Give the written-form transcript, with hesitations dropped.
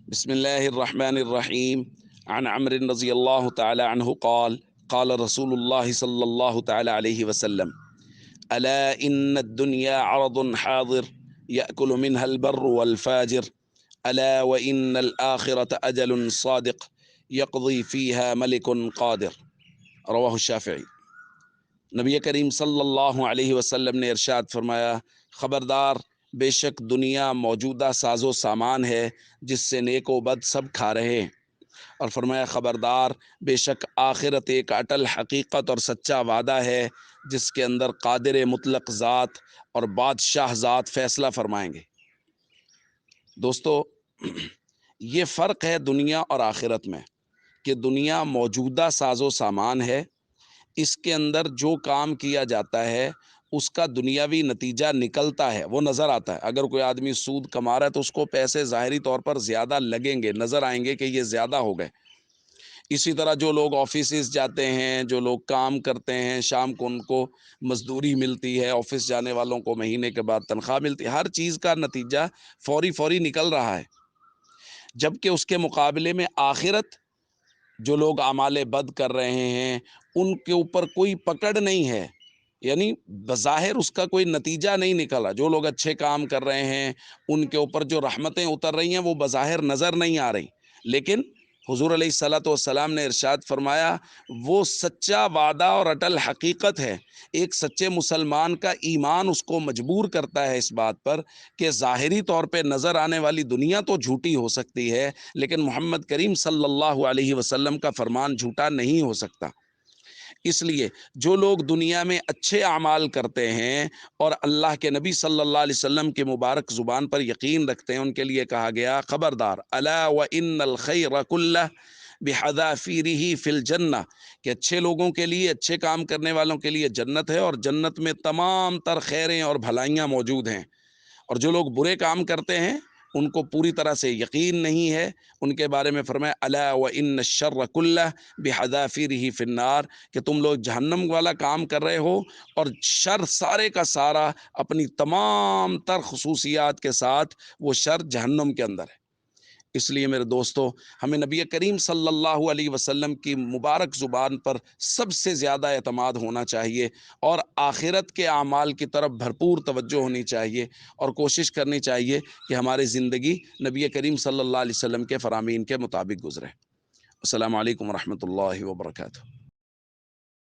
بسم الله الرحمن الرحيم. عن عمرو رضي الله تعالى عنه قال قال رسول الله صلى الله تعالى عليه وسلم: ألا إن الدنيا عرض حاضر يأكل منها البر والفاجر، ألا وإن الآخرة أجل صادق يقضي فيها ملك قادر. رواہ الشافعی۔ نبی کریم صلی اللہ علیہ وسلم نے ارشاد فرمایا، خبردار، بے شک دنیا موجودہ ساز و سامان ہے جس سے نیک و بد سب کھا رہے ہیں، اور فرمایا خبردار، بے شک آخرت ایک اٹل حقیقت اور سچا وعدہ ہے جس کے اندر قادر مطلق ذات اور بادشاہ ذات فیصلہ فرمائیں گے۔ دوستو، یہ فرق ہے دنیا اور آخرت میں کہ دنیا موجودہ ساز و سامان ہے، اس کے اندر جو کام کیا جاتا ہے اس کا دنیاوی نتیجہ نکلتا ہے، وہ نظر آتا ہے۔ اگر کوئی آدمی سود کما رہا ہے تو اس کو پیسے ظاہری طور پر زیادہ لگیں گے، نظر آئیں گے کہ یہ زیادہ ہو گئے۔ اسی طرح جو لوگ آفیسز جاتے ہیں، جو لوگ کام کرتے ہیں، شام کو ان کو مزدوری ملتی ہے، آفس جانے والوں کو مہینے کے بعد تنخواہ ملتی ہے، ہر چیز کا نتیجہ فوری نکل رہا ہے۔ جبکہ اس کے مقابلے میں آخرت، جو لوگ اعمال بد کر رہے ہیں ان کے اوپر کوئی پکڑ نہیں ہے، یعنی بظاہر اس کا کوئی نتیجہ نہیں نکلا۔ جو لوگ اچھے کام کر رہے ہیں ان کے اوپر جو رحمتیں اتر رہی ہیں وہ بظاہر نظر نہیں آ رہی، لیکن حضور علیہ الصلوۃ والسلام نے ارشاد فرمایا وہ سچا وعدہ اور اٹل حقیقت ہے۔ ایک سچے مسلمان کا ایمان اس کو مجبور کرتا ہے اس بات پر کہ ظاہری طور پہ نظر آنے والی دنیا تو جھوٹی ہو سکتی ہے، لیکن محمد کریم صلی اللہ علیہ وسلم کا فرمان جھوٹا نہیں ہو سکتا۔ اس لیے جو لوگ دنیا میں اچھے اعمال کرتے ہیں اور اللہ کے نبی صلی اللہ علیہ وسلم کے مبارک زبان پر یقین رکھتے ہیں، ان کے لیے کہا گیا خبردار، الا وان الخیر کلہ بحذافیرہ فی الجنہ، کہ اچھے لوگوں کے لیے، اچھے کام کرنے والوں کے لیے جنت ہے، اور جنت میں تمام تر خیریں اور بھلائیاں موجود ہیں۔ اور جو لوگ برے کام کرتے ہیں ان کو پوری طرح سے یقین نہیں ہے، ان کے بارے میں فرمایا الا وان الشر کلہ بحذافیرہ فی النار، کہ تم لوگ جہنم والا کام کر رہے ہو، اور شر سارے کا سارا اپنی تمام تر خصوصیات کے ساتھ وہ شر جہنم کے اندر ہے۔ اس لیے میرے دوستو، ہمیں نبی کریم صلی اللہ علیہ وسلم کی مبارک زبان پر سب سے زیادہ اعتماد ہونا چاہیے، اور آخرت کے اعمال کی طرف بھرپور توجہ ہونی چاہیے، اور کوشش کرنی چاہیے کہ ہماری زندگی نبی کریم صلی اللہ علیہ وسلم کے فرامین کے مطابق گزرے۔ السلام علیکم ورحمۃ اللہ وبرکاتہ۔